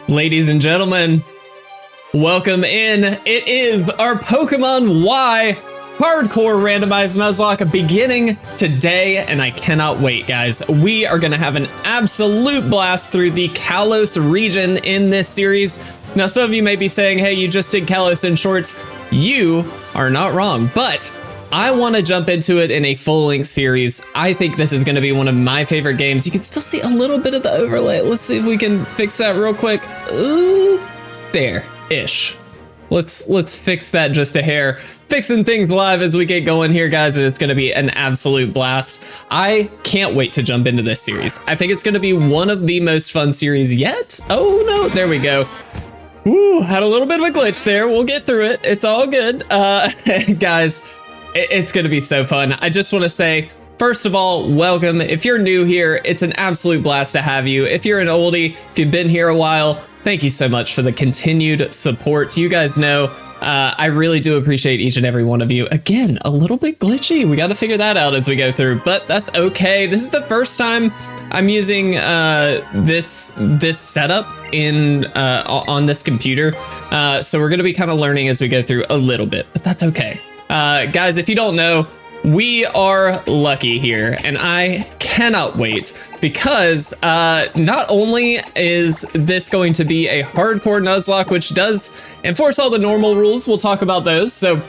Ladies and gentlemen, welcome in. It is our Pokemon Y Hardcore Randomized Nuzlocke beginning today, and I cannot wait, guys. We are going to have an absolute blast through the Kalos region in this series. Now, some of you may be saying, hey, you just did Kalos in shorts. You are not wrong, but I want to jump into it in a full-length series. I think this is going to be one of my favorite games. You can still see a little bit of the overlay. Let's see if we can fix that real quick. There-ish. Let's fix that just a hair. Fixing things live as we get going here, guys, and it's going to be an absolute blast. I can't wait to jump into this series. I think it's going to be one of the most fun series yet. Oh, no, there we go. Ooh, had a little bit of a glitch there. We'll get through it. It's all good. Guys, it's going to be so fun. I just want to say, first of all, welcome. If you're new here, it's an absolute blast to have you. If you're an oldie, if you've been here a while, thank you so much for the continued support. You guys know I really do appreciate each and every one of you. Again, a little bit glitchy. We got to figure that out as we go through, but that's okay. This is the first time I'm using this setup in on this computer, so we're going to be kind of learning as we go through a little bit, but that's okay. Guys, if you don't know, we are lucky here, and I cannot wait because not only is this going to be a hardcore Nuzlocke, which does enforce all the normal rules, we'll talk about those. So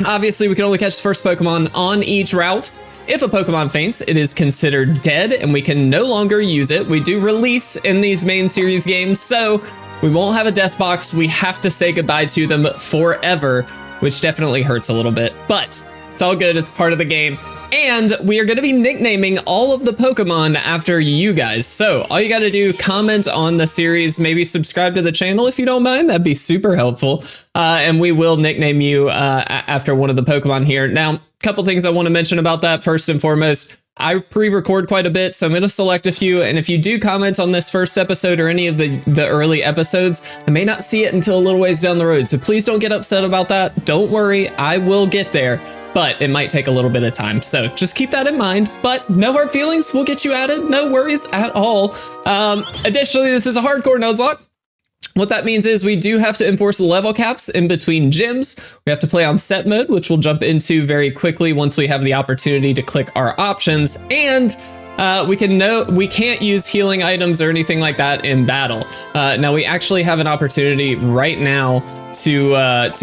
obviously we can only catch the first Pokemon on each route. If a Pokemon faints, it is considered dead and we can no longer use it. We do release in these main series games, so we won't have a death box. We have to say goodbye to them forever, which definitely hurts a little bit, but it's all good. It's part of the game. And we are going to be nicknaming all of the Pokemon after you guys. So all you got to do, comment on the series, maybe subscribe to the channel if you don't mind. That'd be super helpful. And we will nickname you after one of the Pokemon here. Now, a couple things I want to mention about that. First and foremost, I pre-record quite a bit, so I'm going to select a few. And if you do comment on this first episode or any of the early episodes, I may not see it until a little ways down the road. So please don't get upset about that. Don't worry, I will get there, but it might take a little bit of time. So just keep that in mind, but no hard feelings. We'll get you added. No worries at all. Additionally, this is a hardcore Nuzlocke. What that means is we do have to enforce level caps in between gyms. We have to play on set mode, which we'll jump into very quickly once we have the opportunity to click our options. And we can't use healing items or anything like that in battle. Now we actually have an opportunity right now to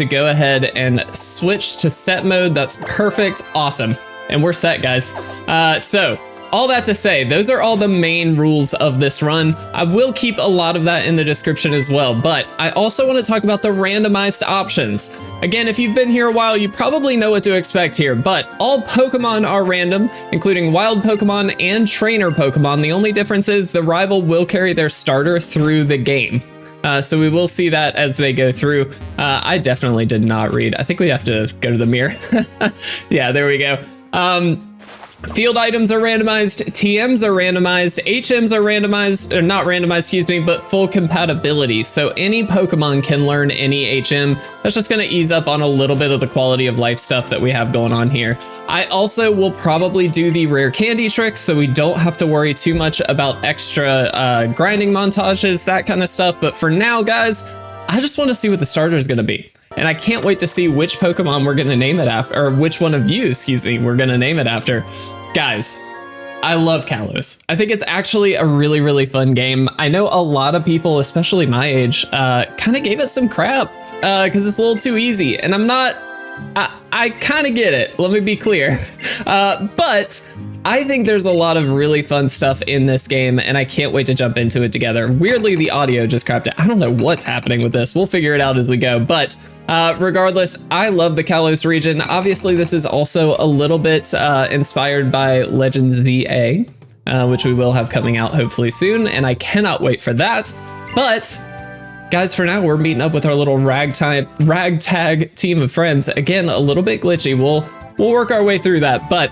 go ahead and switch to set mode. That's perfect. Awesome. And we're set, guys. So all that to say, those are all the main rules of this run. I will keep a lot of that in the description as well, but I also want to talk about the randomized options. Again, if you've been here a while, you probably know what to expect here, but all Pokemon are random, including wild Pokemon and trainer Pokemon. The only difference is the rival will carry their starter through the game. So we will see that as they go through. I definitely did not read. I think we have to go to the mirror. Yeah, there we go. Field items are randomized, TMs are randomized, HMs are randomized, or not randomized, excuse me, but full compatibility. So any Pokemon can learn any HM. That's just going to ease up on a little bit of the quality of life stuff that we have going on here. I also will probably do the rare candy tricks, so we don't have to worry too much about extra grinding montages, that kind of stuff. But for now, guys, I just want to see what the starter is going to be. And I can't wait to see which Pokemon we're going to name it after, or which one of you, excuse me, we're going to name it after. Guys, I love Kalos. I think it's actually a really, really fun game. I know a lot of people, especially my age, kind of gave it some crap because it's a little too easy. And I kind of get it. Let me be clear. But I think there's a lot of really fun stuff in this game, and I can't wait to jump into it together. Weirdly, the audio just crapped out. I don't know what's happening with this. We'll figure it out as we go. But regardless, I love the Kalos region. Obviously, this is also a little bit inspired by Legends ZA, which we will have coming out hopefully soon, and I cannot wait for that. But guys, for now, we're meeting up with our little ragtag team of friends. Again, a little bit glitchy. We'll work our way through that, but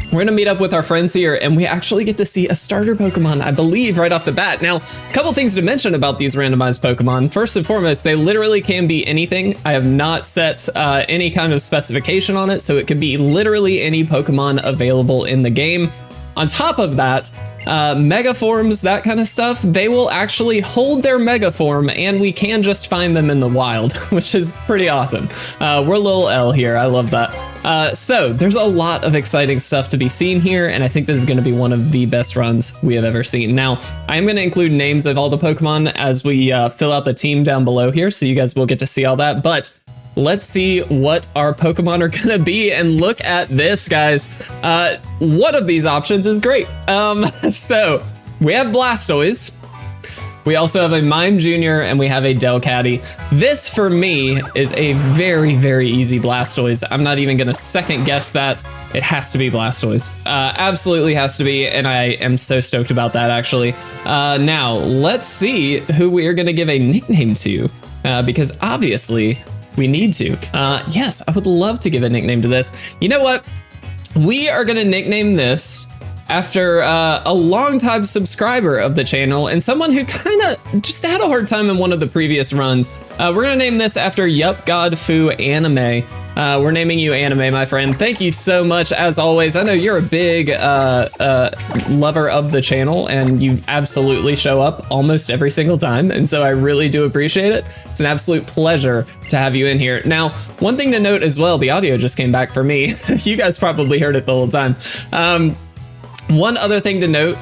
we're going to meet up with our friends here, and we actually get to see a starter Pokemon, I believe, right off the bat. Now, a couple things to mention about these randomized Pokemon. First and foremost, they literally can be anything. I have not set any kind of specification on it, so it could be literally any Pokemon available in the game. On top of that, mega forms, that kind of stuff, they will actually hold their mega form and we can just find them in the wild, which is pretty awesome. We're Lil L here. I love that. So there's a lot of exciting stuff to be seen here, and I think this is going to be one of the best runs we have ever seen. Now, I'm going to include names of all the Pokemon as we fill out the team down below here, so you guys will get to see all that, but let's see what our Pokemon are going to be, and look at this, guys. One of these options is great. So we have Blastoise. We also have a Mime Jr. and we have a Delcatty. This, for me, is a very, very easy Blastoise. I'm not even going to second guess that. It has to be Blastoise. Absolutely has to be, and I am so stoked about that, actually. Now, let's see who we are going to give a nickname to, because obviously we need to. Yes, I would love to give a nickname to this. You know what? We are going to nickname this after a longtime subscriber of the channel and someone who kind of just had a hard time in one of the previous runs. We're going to name this after Yup God Fu Anime. We're naming you Anime, my friend. Thank you so much, as always. I know you're a big lover of the channel, and you absolutely show up almost every single time, and so I really do appreciate it. It's an absolute pleasure to have you in here. Now, one thing to note as well, the audio just came back for me. You guys probably heard it the whole time. One other thing to note,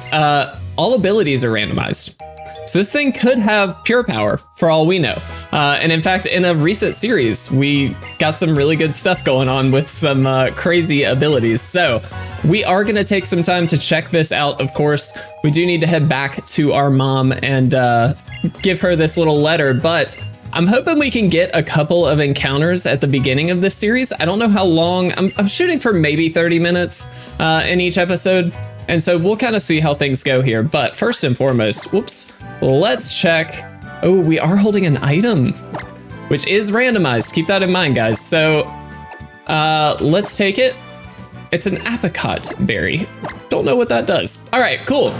all abilities are randomized. So this thing could have pure power for all we know. And in fact, in a recent series, we got some really good stuff going on with some crazy abilities. So we are going to take some time to check this out. Of course, we do need to head back to our mom and give her this little letter, but I'm hoping we can get a couple of encounters at the beginning of this series. I don't know how long. I'm shooting for maybe 30 minutes in each episode. And so we'll kind of see how things go here. But first and foremost, whoops, let's check. Oh, we are holding an item, which is randomized. Keep that in mind, guys. So let's take it. It's an apricot berry. Don't know what that does. All right, cool.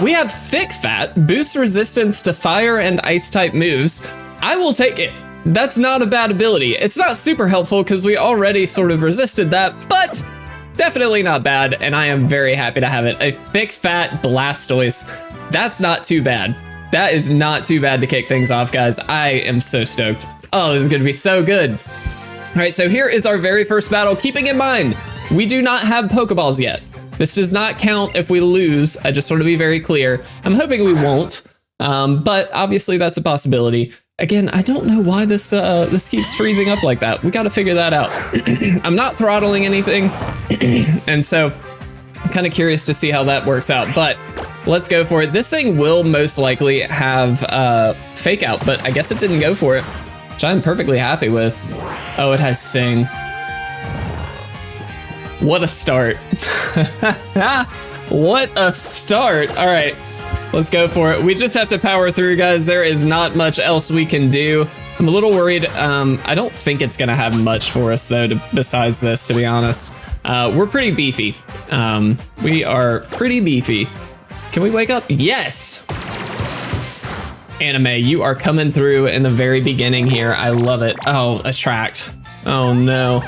We have Thick Fat, boosts resistance to fire and ice type moves. I will take it. That's not a bad ability. It's not super helpful because we already sort of resisted that, but definitely not bad, and I am very happy to have it. A Thick Fat Blastoise. That's not too bad. That is not too bad to kick things off, guys. I am so stoked. Oh, this is going to be so good. All right, so here is our very first battle. Keeping in mind, we do not have Pokeballs yet. This does not count if we lose. I just want to be very clear. I'm hoping we won't, but obviously that's a possibility. Again, I don't know why this keeps freezing up like that. We got to figure that out. I'm not throttling anything, and so I'm kind of curious to see how that works out, but let's go for it. This thing will most likely have Fake Out, but I guess it didn't go for it, which I'm perfectly happy with. Oh, it has Sing. What a start. What a start. All right. Let's go for it. We just have to power through, guys. There is not much else we can do. I'm a little worried. I don't think it's going to have much for us, though, besides this, to be honest. We're pretty beefy. We are pretty beefy. Can we wake up? Yes! Anime, you are coming through in the very beginning here. I love it. Oh, Attract. Oh, no.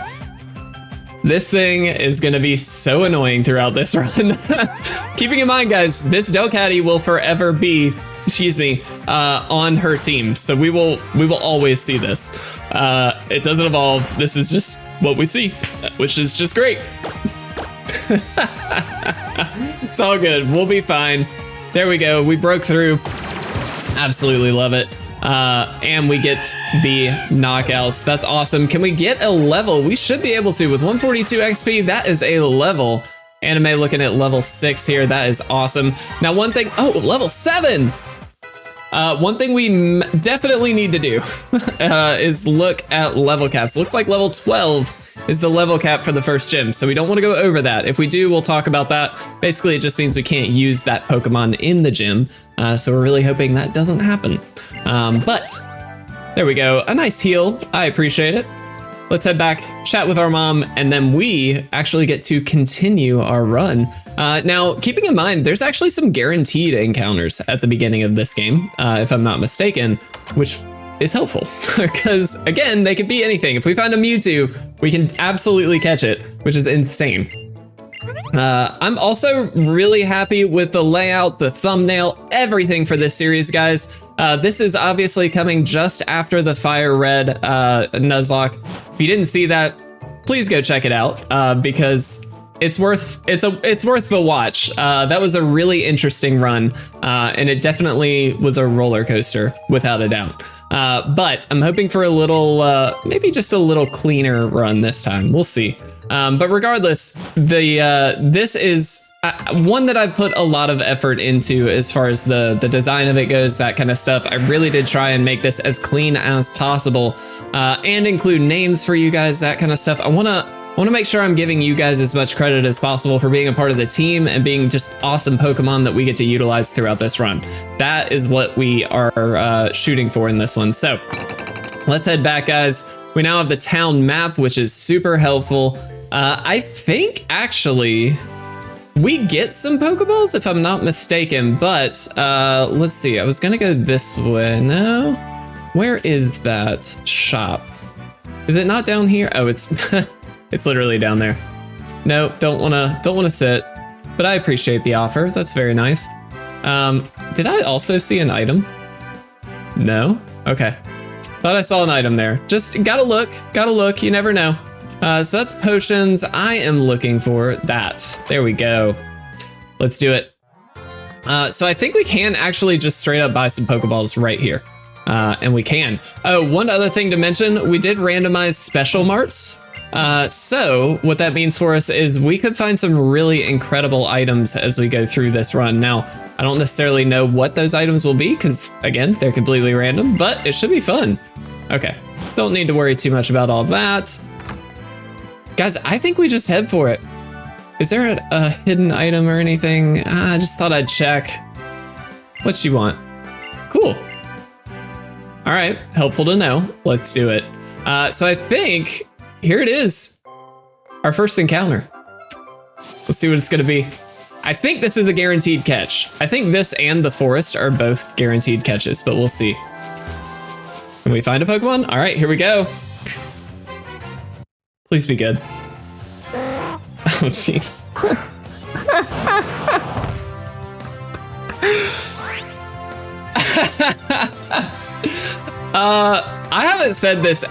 This thing is going to be so annoying throughout this run. Keeping in mind, guys, this Delcatty will forever be, on her team. So we will always see this. It doesn't evolve. This is just what we see, which is just great. It's all good. We'll be fine. There we go. We broke through. Absolutely love it. And we get the knockouts. That's awesome. Can we get a level? We should be able to with 142 XP. That is a level. Anime looking at level 6 here. That is awesome. Now, one thing. Oh, level 7. One thing we definitely need to do is look at level caps. Looks like level 12 is the level cap for the first gym, so we don't want to go over that. If we do, we'll talk about that. Basically, it just means we can't use that Pokemon in the gym, so we're really hoping that doesn't happen. But there we go. A nice heal. I appreciate it. Let's head back, chat with our mom, and then we actually get to continue our run. Now, keeping in mind, there's actually some guaranteed encounters at the beginning of this game, if I'm not mistaken, which is helpful because, again, they could be anything. If we find a Mewtwo, we can absolutely catch it, which is insane. I'm also really happy with the layout, the thumbnail, everything for this series, guys. This is obviously coming just after the Fire Red Nuzlocke. If you didn't see that, please go check it out because it's worth the watch. That was a really interesting run, and it definitely was a roller coaster without a doubt. But I'm hoping for a little, maybe just a little cleaner run this time. We'll see. But regardless, this is one that I've put a lot of effort into as far as the design of it goes, that kind of stuff. I really did try and make this as clean as possible, and include names for you guys, that kind of stuff. I want to make sure I'm giving you guys as much credit as possible for being a part of the team and being just awesome Pokemon that we get to utilize throughout this run. That is what we are shooting for in this one. So let's head back, guys. We now have the town map, which is super helpful. I think actually we get some Pokeballs if I'm not mistaken, but let's see. I was gonna go this way. No, where is that shop? Is it not down here? Oh, it's it's literally down there. No, don't wanna sit, but I appreciate the offer. That's very nice. Did I also see an item? No? Okay. Thought I saw an item there. Just gotta look, you never know. So that's potions. I am looking for that. There we go. Let's do it. So I think we can actually just straight up buy some Pokeballs right here. And we can. Oh, one other thing to mention, we did randomize special marts. So what that means for us is we could find some really incredible items as we go through this run. Now, I don't necessarily know what those items will be because, again, they're completely random, but it should be fun. Okay, don't need to worry too much about all that. Guys, I think we just head for it. Is there a hidden item or anything? I just thought I'd check. What you want? Cool. All right, helpful to know. Let's do it. So I think here it is. Our first encounter. Let's see what it's gonna be. I think this is a guaranteed catch. I think this and the forest are both guaranteed catches, but we'll see. Can we find a Pokemon? All right, here we go. Please be good. Oh, jeez. I haven't said this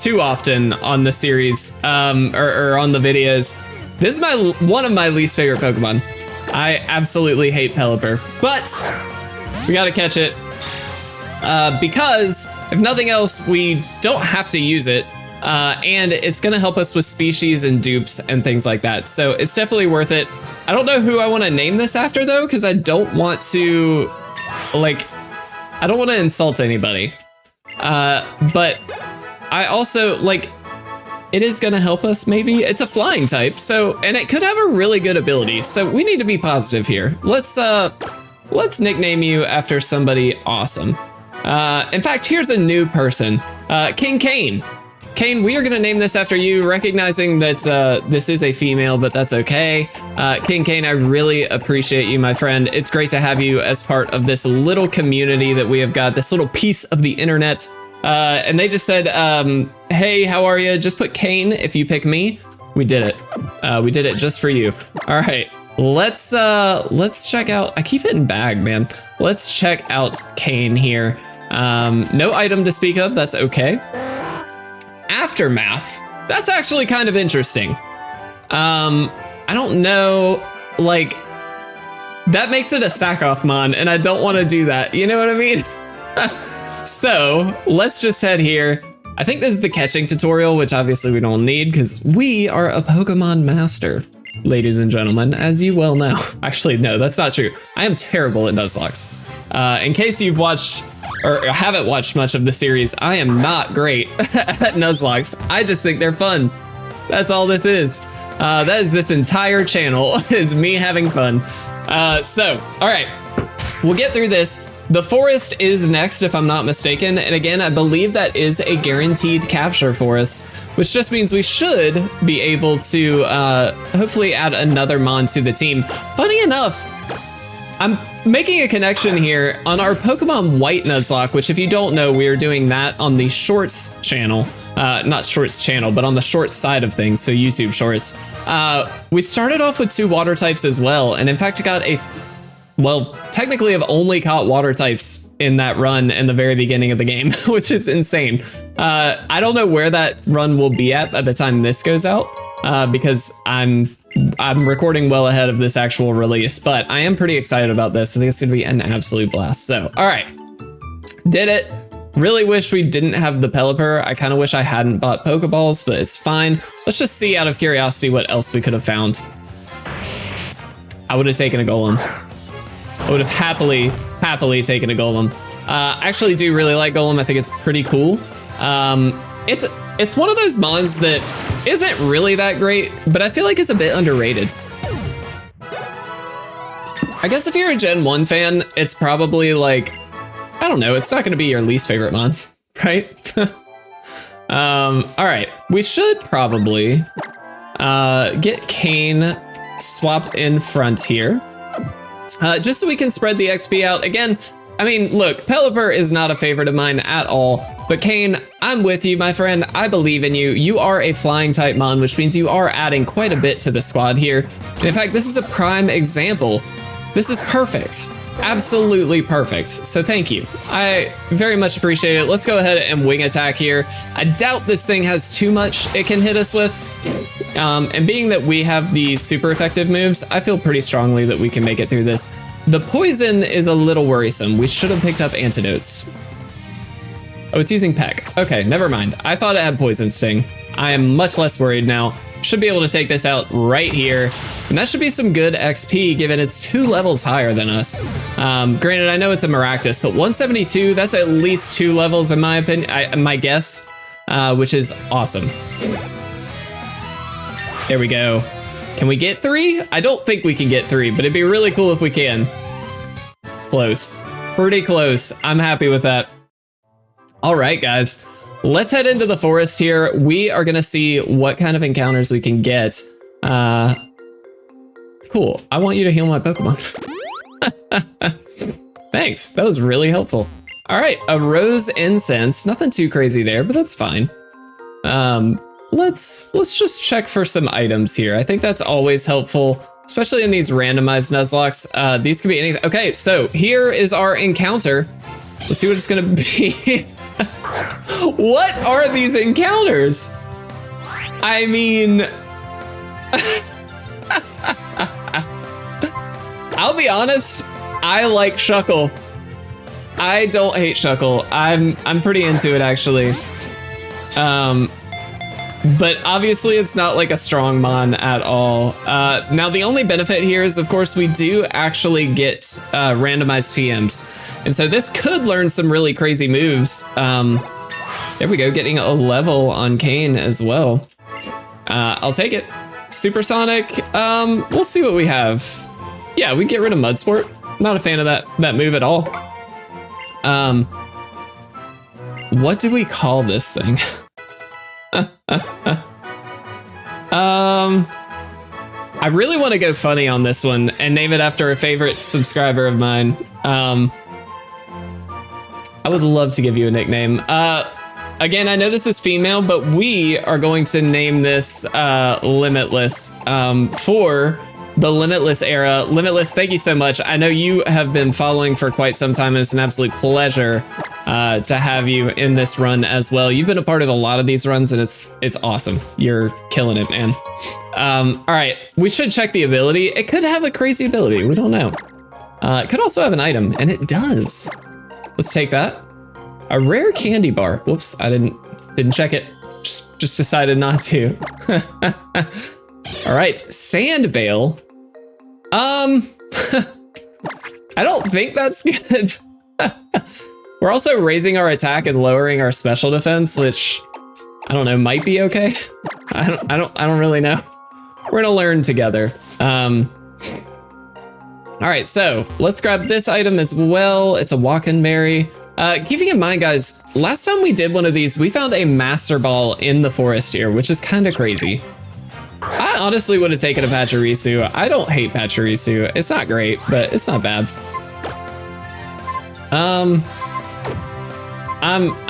too often on the series, or on the videos. This is one of my least favorite Pokemon. I absolutely hate Pelipper, but we gotta catch it. Because if nothing else, we don't have to use it. And it's gonna help us with species and dupes and things like that. So it's definitely worth it. I don't know who I wanna name this after though, because I don't want to, I don't wanna insult anybody. But I also, it is gonna help us maybe. It's a flying type, so, and it could have a really good ability. So we need to be positive here. Let's nickname you after somebody awesome. In fact, here's a new person, King Kane. Kane, we are gonna name this after you, recognizing that this is a female, but that's okay. King Kane, I really appreciate you, my friend. It's great to have you as part of this little community that we have got, this little piece of the internet. And they just said, hey, how are you? Just put Kane if you pick me. We did it. We did it just for you. All right, let's check out, I keep hitting bag, man. Let's check out Kane here. No item to speak of, that's okay. Aftermath, that's actually kind of interesting. I don't know, that makes it a Sack-Off-Mon, and I don't want to do that, you know what I mean? So let's just head here. I think this is the catching tutorial, which obviously we don't need because we are a Pokemon master, ladies and gentlemen, as you well know. Actually, no, that's not true. I am terrible at Nuzlockes. In case you've watched or haven't watched much of the series, I am not great at Nuzlocks. I just think they're fun. That's all this is. That is this entire channel, is me having fun. So, all right, we'll get through this. The forest is next, if I'm not mistaken. And again, I believe that is a guaranteed capture for us, which just means we should be able to hopefully add another Mon to the team. Funny enough, I'm making a connection here on our Pokemon White Nuzlocke, which if you don't know, we are doing that on the Shorts channel. Not Shorts channel, but on the Shorts side of things, so YouTube Shorts. We started off with 2 water types as well, and in fact got well, technically I've only caught water types in that run in the very beginning of the game, which is insane. I don't know where that run will be at by the time this goes out, because I'm recording well ahead of this actual release, but I am pretty excited about this. I think it's gonna be an absolute blast. So, all right, did it. Really wish we didn't have the Pelipper. I kind of wish I hadn't bought Pokeballs, but it's fine. Let's just see out of curiosity what else we could have found. I would have taken a Golem. I would have happily taken a Golem. I actually do really like Golem. I think it's pretty cool. It's one of those mons that isn't really that great, but I feel like it's a bit underrated. I guess if you're a Gen 1 fan, it's probably like, I don't know, it's not gonna be your least favorite mon, right? All right, we should probably get Kane swapped in front here. Just so we can spread the XP out. Again, I mean, look, Pelipper is not a favorite of mine at all, but Kane, I'm with you, my friend. I believe in you. You are a flying type mon, which means you are adding quite a bit to the squad here. And in fact, this is a prime example. This is perfect. Absolutely perfect. So thank you. I very much appreciate it. Let's go ahead and wing attack here. I doubt this thing has too much it can hit us with. And being that we have the super effective moves, I feel pretty strongly that we can make it through this. The poison is a little worrisome. We should have picked up antidotes. Oh, it's using Peck. Okay, never mind. I thought it had Poison Sting. I am much less worried now. Should be able to take this out right here. And that should be some good XP given it's 2 levels higher than us. Granted, I know it's a Maractus, but 172, that's at least 2 levels in my opinion, my guess, which is awesome. There we go. Can we get 3? I don't think we can get 3, but it'd be really cool if we can. Close. Pretty close. I'm happy with that. All right, guys. Let's head into the forest here. We are gonna see what kind of encounters we can get. Cool. I want you to heal my Pokemon. Thanks. That was really helpful. All right, a rose incense. Nothing too crazy there, but that's fine. Let's just check for some items here. I think that's always helpful, especially in these randomized Nuzlockes. These could be anything. Okay, so here is our encounter. Let's see what it's gonna be. What are these encounters? I mean, I'll be honest, I like Shuckle. I don't hate Shuckle. I'm pretty into it actually. But obviously it's not like a strong mon at all. Now the only benefit here is of course we do actually get randomized TMs. And so this could learn some really crazy moves. There we go, getting a level on Kane as well. I'll take it. Supersonic, we'll see what we have. Yeah, we get rid of Mud Sport. Not a fan of that move at all. What do we call this thing? I really want to go funny on this one and name it after a favorite subscriber of mine. I would love to give you a nickname. Again, I know this is female, but we are going to name this Limitless for the Limitless era. Limitless, thank you so much. I know you have been following for quite some time, and it's an absolute pleasure to have you in this run as well. You've been a part of a lot of these runs, and it's awesome. You're killing it, man. All right, we should check the ability. It could have a crazy ability. We don't know. It could also have an item, and it does. Let's take that. A rare candy bar. Whoops, I didn't check it. Just decided not to. All right, Sand Veil. I don't think that's good. We're also raising our attack and lowering our special defense, which I don't know, might be okay. I don't really know. We're gonna learn together. All right, so let's grab this item as well. It's a Walking Berry. Keeping in mind, guys, last time we did one of these, we found a Master Ball in the forest here, which is kind of crazy. I honestly would have taken a Pachirisu. I don't hate Pachirisu. It's not great, but it's not bad. I'm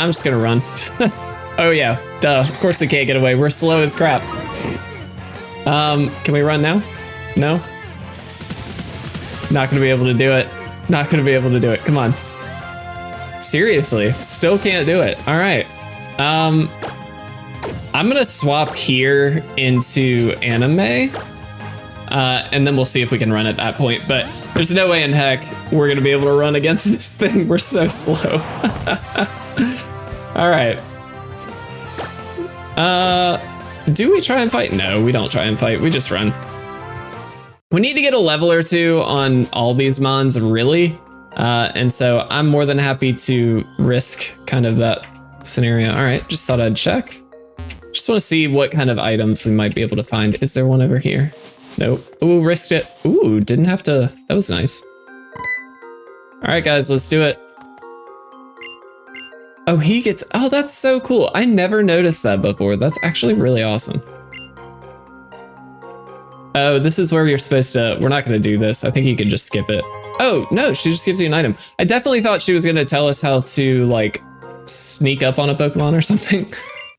just gonna run. Oh yeah, duh. Of course we can't get away. We're slow as crap. Can we run now? No? Not gonna be able to do it. Not gonna be able to do it. Come on. Seriously, still can't do it. All right. I'm gonna swap here into anime. And then we'll see if we can run at that point. But there's no way in heck we're gonna be able to run against this thing. We're so slow. All right. Do we try and fight? No, we don't try and fight. We just run. We need to get a level or two on all these mons, really. And so I'm more than happy to risk kind of that scenario. All right, just thought I'd check. Just want to see what kind of items we might be able to find. Is there one over here? Nope. Ooh, risked it. Ooh, didn't have to. That was nice. All right, guys, let's do it. Oh, he gets, oh, that's so cool. I never noticed that before. That's actually really awesome. Oh, this is where you're supposed to, we're not gonna do this. I think you can just skip it. Oh, no, she just gives you an item. I definitely thought she was gonna tell us how to like sneak up on a Pokemon or something.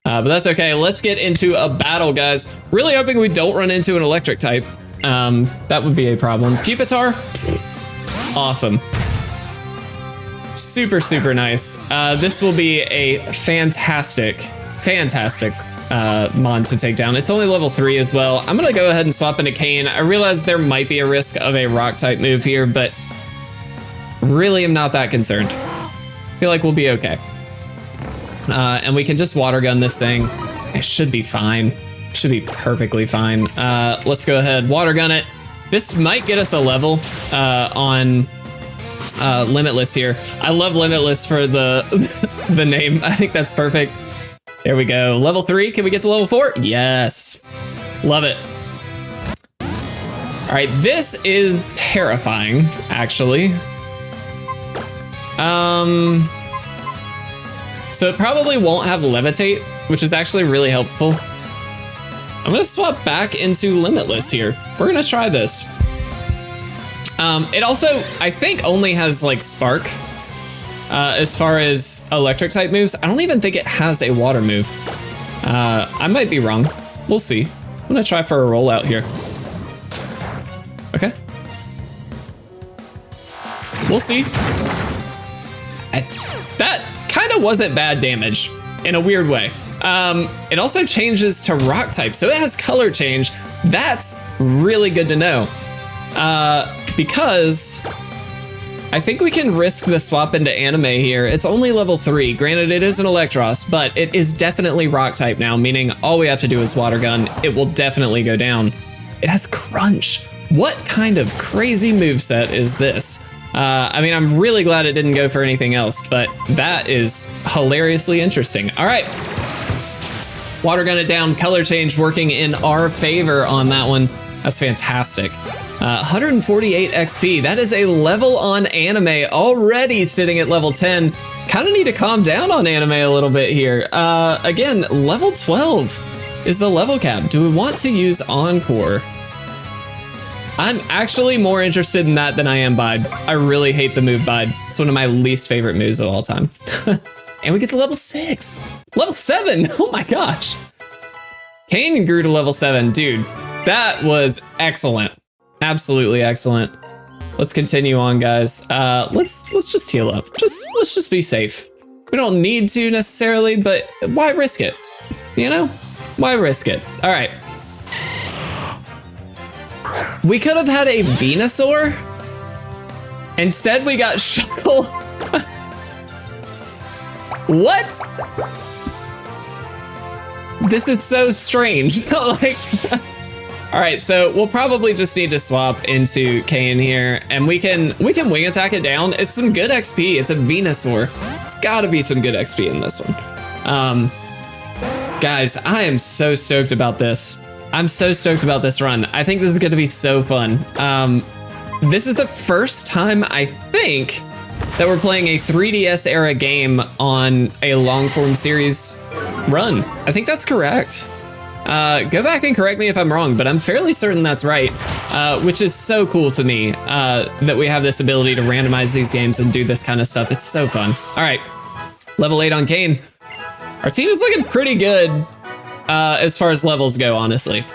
But that's okay. Let's get into a battle, guys. Really hoping we don't run into an electric type. That would be a problem. Pupitar, awesome. Super, super nice. This will be a fantastic mon to take down. It's only level 3 as well. I'm gonna go ahead and swap into Kane. I realize there might be a risk of a rock type move here, but really am not that concerned. Feel like we'll be okay. And we can just water gun this thing. It should be fine. Should be perfectly fine. Let's go ahead, water gun it. This might get us a level on Limitless here. I love Limitless for the the name. I think that's perfect. There we go. Level 3. Can we get to level 4? Yes. Love it. All right, this is terrifying, actually. So it probably won't have Levitate, which is actually really helpful. I'm gonna swap back into Limitless here. We're gonna try this. It also, I think, only has like Spark as far as electric type moves. I don't even think it has a water move. I might be wrong. We'll see. I'm gonna try for a rollout here. Okay. We'll see. That kind of wasn't bad damage in a weird way. It also changes to rock type, so it has color change. That's really good to know. Because I think we can risk the swap into anime here. It's only level 3. Granted, it is an Electros, but it is definitely rock type now, meaning all we have to do is water gun. It will definitely go down. It has Crunch. What kind of crazy moveset is this? I mean, I'm really glad it didn't go for anything else, but that is hilariously interesting. All right. Water gun it down, color change working in our favor on that one. That's fantastic. 148 XP. That is a level on anime, already sitting at level 10. Kind of need to calm down on anime a little bit here. Again, level 12 is the level cap. Do we want to use Encore? I'm actually more interested in that than I am Bide. I really hate the move Bide. It's one of my least favorite moves of all time. And we get to level 6. Level 7, oh my gosh. Kane grew to level 7, dude. That was excellent. Absolutely excellent. Let's continue on, guys. Let's just heal up. Let's just be safe. We don't need to necessarily, but why risk it? You know? Why risk it? All right. We could have had a Venusaur. Instead, we got Shuckle. What? This is so strange. Like, all right, so we'll probably just need to swap into Kane here, and we can wing attack it down. It's some good XP. It's a Venusaur. It's got to be some good XP in this one. Guys, I am so stoked about this. I'm so stoked about this run. I think this is going to be so fun. This is the first time, I think, that we're playing a 3DS era game on a long form series run. I think that's correct. Go back and correct me if I'm wrong, but I'm fairly certain that's right, which is so cool to me, that we have this ability to randomize these games and do this kind of stuff. It's so fun. All right, level 8 on Kane. Our team is looking pretty good as far as levels go, honestly.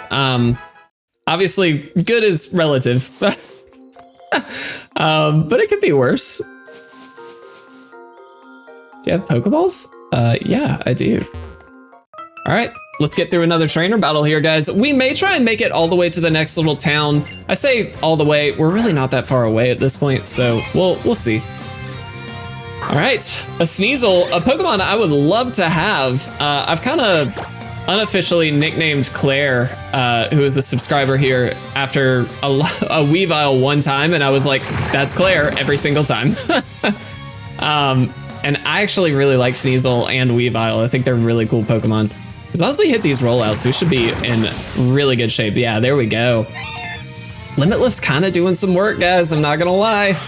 Obviously, good is relative, but it could be worse. Do you have Pokeballs? Yeah, I do. All right, let's get through another trainer battle here, guys. We may try and make it all the way to the next little town. I say all the way, we're really not that far away at this point, so we'll see. All right, a Sneasel, a Pokemon I would love to have. I've kind of unofficially nicknamed Claire, who is a subscriber here, after a Weavile one time, and I was like, that's Claire every single time. And I actually really like Sneasel and Weavile. I think they're really cool Pokemon. As long as we hit these rollouts, we should be in really good shape. Yeah, there we go. Limitless kind of doing some work, guys. I'm not gonna lie.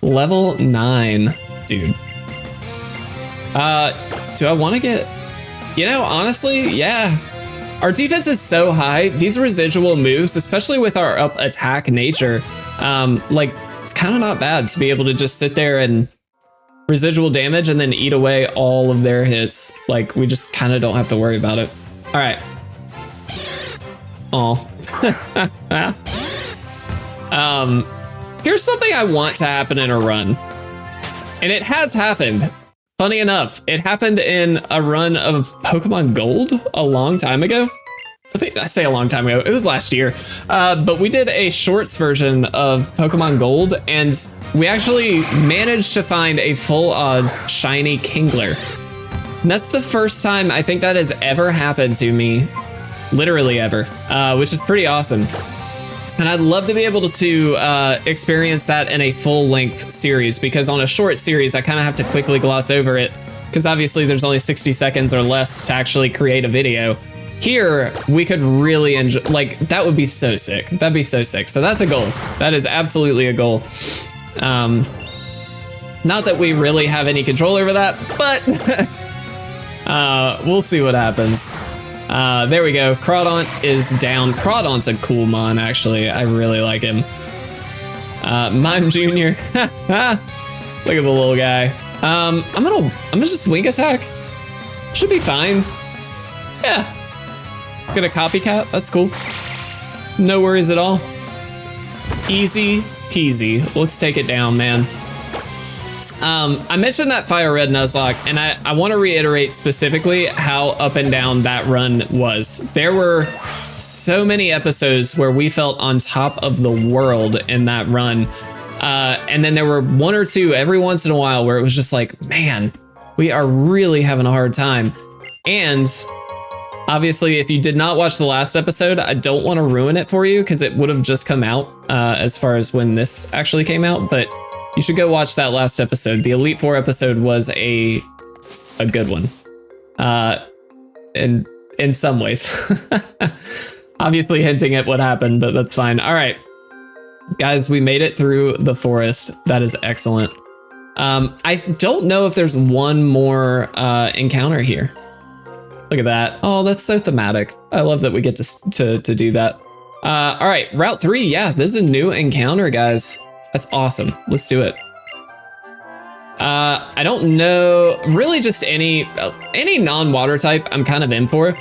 Level 9, dude. Do I want to get, you know, honestly, yeah. Our defense is so high. These residual moves, especially with our up attack nature, like it's kind of not bad to be able to just sit there and residual damage and then eat away all of their hits. Like we just kind of don't have to worry about it. All right. Oh. Here's something I want to happen in a run. And it has happened. Funny enough, it happened in a run of Pokemon Gold a long time ago. I say a long time ago, it was last year. But we did a shorts version of Pokemon Gold, and we actually managed to find a full odds shiny Kingler. And that's the first time I think that has ever happened to me, literally ever, which is pretty awesome. And I'd love to be able to experience that in a full length series, because on a short series, I kind of have to quickly gloss over it, because obviously there's only 60 seconds or less to actually create a video. Here, we could really enjoy, like, that would be so sick. That'd be so sick. So that's a goal. That is absolutely a goal. Not that we really have any control over that, but we'll see what happens. There we go. Crawdaunt is down. Crawdaunt's a cool mon, actually. I really like him. Mime Jr. Look at the little guy. I'm gonna just wing attack. Should be fine. Yeah. Get a copycat. That's cool. No worries at all. Easy peasy. Let's take it down, man. I mentioned that Fire Red Nuzlocke, and I want to reiterate specifically how up and down that run was. There were so many episodes where we felt on top of the world in that run. And then there were one or two every once in a while where it was just like, man, we are really having a hard time. And obviously, if you did not watch the last episode, I don't want to ruin it for you because it would have just come out as far as when this actually came out, but you should go watch that last episode. The Elite Four episode was a good one, in some ways. Obviously hinting at what happened, but that's fine. All right, guys, we made it through the forest. That is excellent. I don't know if there's one more encounter here. Look at that. Oh, that's so thematic. I love that we get to do that. All right, Route 3. Yeah, this is a new encounter, guys. That's awesome. Let's do it. I don't know, really just any non-water type I'm kind of in for.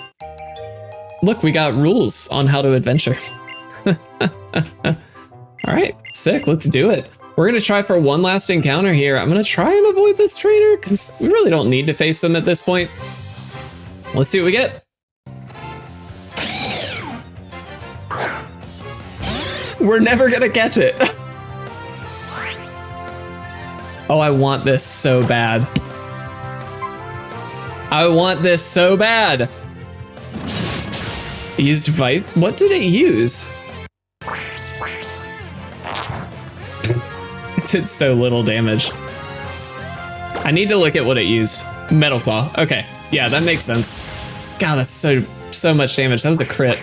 Look, we got rules on how to adventure. All right, sick, let's do it. We're gonna try for one last encounter here. I'm gonna try and avoid this trainer because we really don't need to face them at this point. Let's see what we get. We're never gonna catch it. Oh, I want this so bad. I want this so bad. It used Vice. What did it use? It did so little damage. I need to look at what it used. Metal Claw. Okay. Yeah, that makes sense. God, that's so much damage. That was a crit.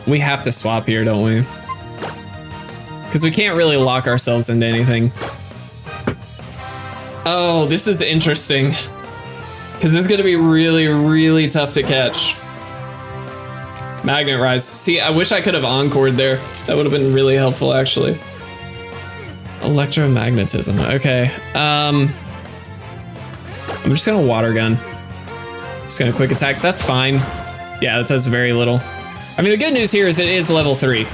We have to swap here, don't we? Because we can't really lock ourselves into anything. Oh, this is interesting. Because it's gonna be really, really tough to catch. Magnet Rise. See, I wish I could have encored there. That would have been really helpful, actually. Electromagnetism. Okay. I'm just gonna water gun. Just gonna quick attack. That's fine. Yeah, that does very little. I mean, the good news here is it is level 3.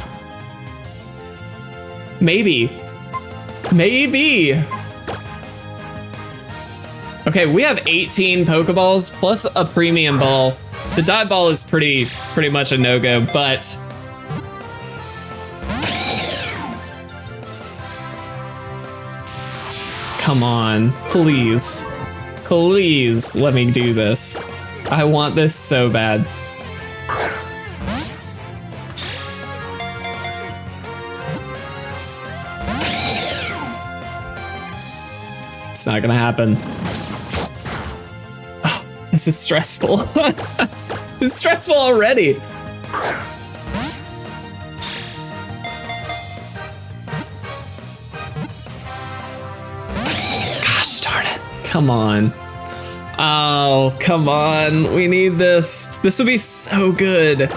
Maybe. Maybe. Okay, we have 18 Pokeballs plus a premium ball. The dive ball is pretty much a no-go, but come on, please. Please let me do this. I want this so bad. It's not gonna happen. Oh, this is stressful. It's stressful already. Gosh darn it. Come on. Oh, come on. We need this. This would be so good.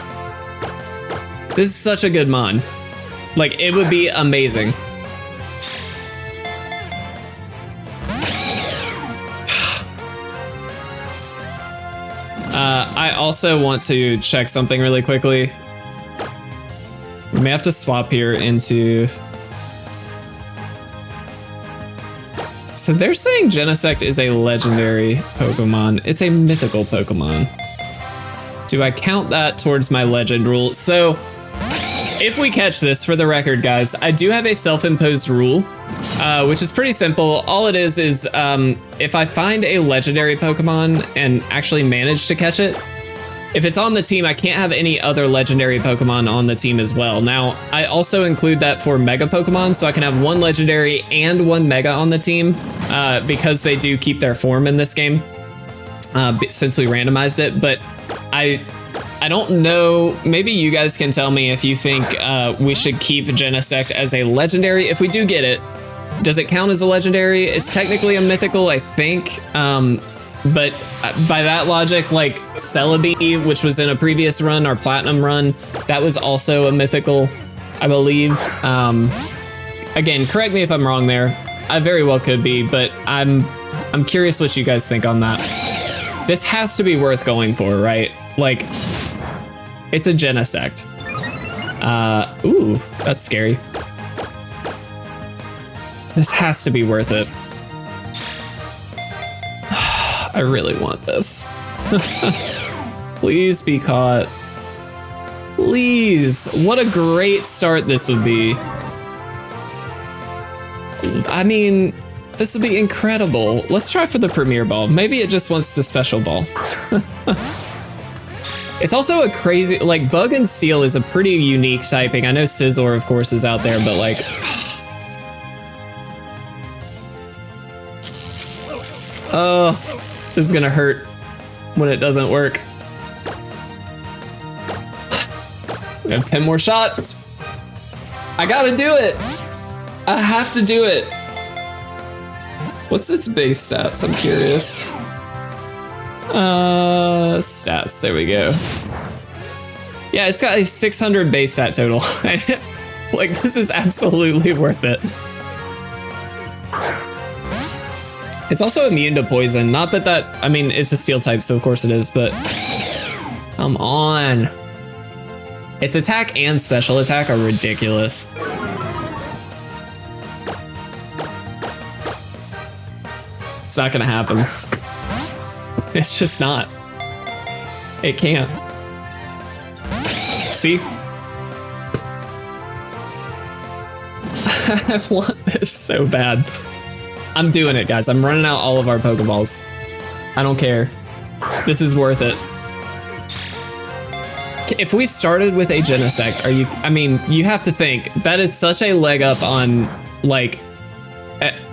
This is such a good mon. Like, it would be amazing. I also want to check something really quickly. We may have to swap here into... So they're saying Genesect is a legendary Pokemon. It's a mythical Pokemon. Do I count that towards my legend rule? So if we catch this, for the record, guys, I do have a self-imposed rule, which is pretty simple. All it is if I find a legendary Pokemon and actually manage to catch it, if it's on the team, I can't have any other legendary Pokemon on the team as well. Now, I also include that for Mega Pokemon, so I can have 1 legendary and 1 Mega on the team, because they do keep their form in this game, since we randomized it. But I don't know, maybe you guys can tell me if you think we should keep Genesect as a legendary. If we do get it, does it count as a legendary? It's technically a mythical, I think. But by that logic, like Celebi, which was in a previous run, our platinum run, that was also a mythical, I believe. Again, correct me if I'm wrong there. I very well could be, but I'm curious what you guys think on that. This has to be worth going for, right? Like, it's a Genesect. Ooh, that's scary. This has to be worth it. I really want this. Please be caught. Please. What a great start this would be. I mean, this would be incredible. Let's try for the Premier Ball. Maybe it just wants the Special Ball. It's also a crazy, like, Bug and Steel is a pretty unique typing. I know Scizor, of course, is out there, but like... Oh, this is gonna hurt when it doesn't work. We have 10 more shots. I gotta do it. I have to do it. What's its base stats? I'm curious. Stats, there we go. Yeah, it's got a 600 base stat total. Like, this is absolutely worth it. It's also immune to poison. Not that I mean, it's a steel type, so of course it is, but come on. Its attack and special attack are ridiculous. It's not gonna happen. It's just not. It can't. See? I want this so bad. I'm doing it, guys. I'm running out all of our Pokeballs. I don't care. This is worth it. If we started with a Genesect, I mean, you have to think that is such a leg up on, like,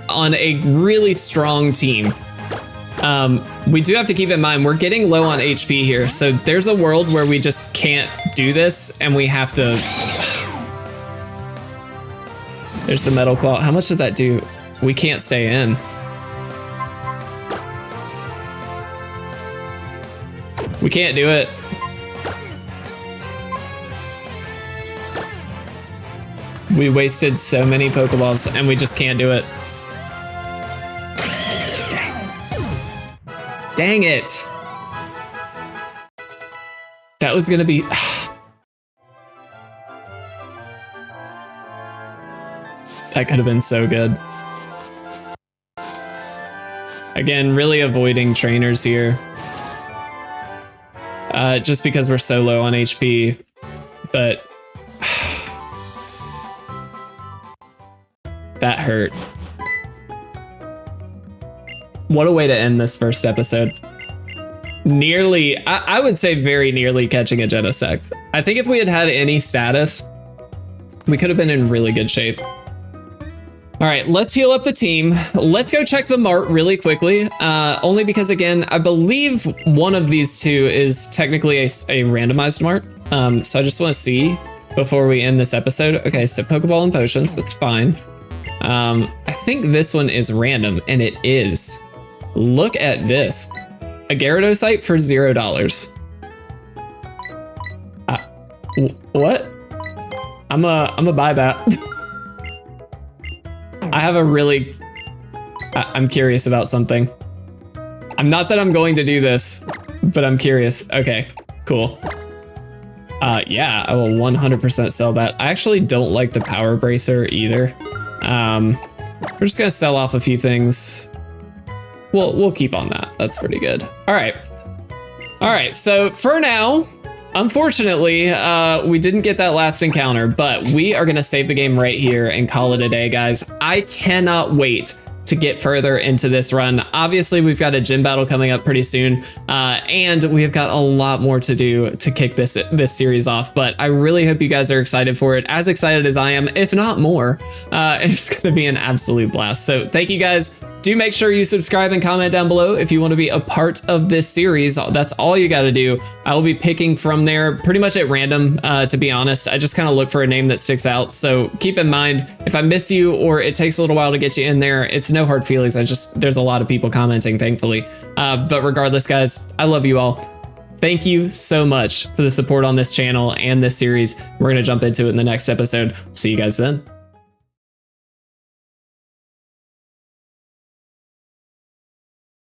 on a really strong team. We do have to keep in mind, we're getting low on HP here, so there's a world where we just can't do this, and we have to... There's the Metal Claw. How much does that do? We can't stay in. We can't do it. We wasted so many Pokeballs and we just can't do it. Dang it. That was gonna be... That could have been so good. Again, really avoiding trainers here. Just because we're so low on HP. But... that hurt. What a way to end this first episode. Nearly, I would say very nearly catching a Genesect. I think if we had had any status, we could have been in really good shape. All right, let's heal up the team. Let's go check the mart really quickly. Only because, again, I believe one of these two is technically a randomized mart. So I just want to see before we end this episode. Okay, so Pokeball and potions, that's fine. I think this one is random, and it is. Look at this. A Gyarados for $0. What? I'm a buy that. I have a really... I'm curious about something. I'm not that I'm going to do this, but I'm curious. Okay, cool. Yeah, I will 100% sell that. I actually don't like the Power Bracer either. We're just gonna sell off a few things. We'll keep on that. That's pretty good. All right. So for now, unfortunately, we didn't get that last encounter, but we are gonna save the game right here and call it a day, guys. I cannot wait to get further into this run. Obviously, we've got a gym battle coming up pretty soon, and we've got a lot more to do to kick this series off, but I really hope you guys are excited for it, as excited as I am, if not more. And it's gonna be an absolute blast. So thank you guys. Do make sure you subscribe and comment down below if you want to be a part of this series. That's all you got to do. I will be picking from there pretty much at random, to be honest. I just kind of look for a name that sticks out. So keep in mind, if I miss you or it takes a little while to get you in there, it's no hard feelings. There's a lot of people commenting, thankfully. But regardless, guys, I love you all. Thank you so much for the support on this channel and this series. We're going to jump into it in the next episode. See you guys then.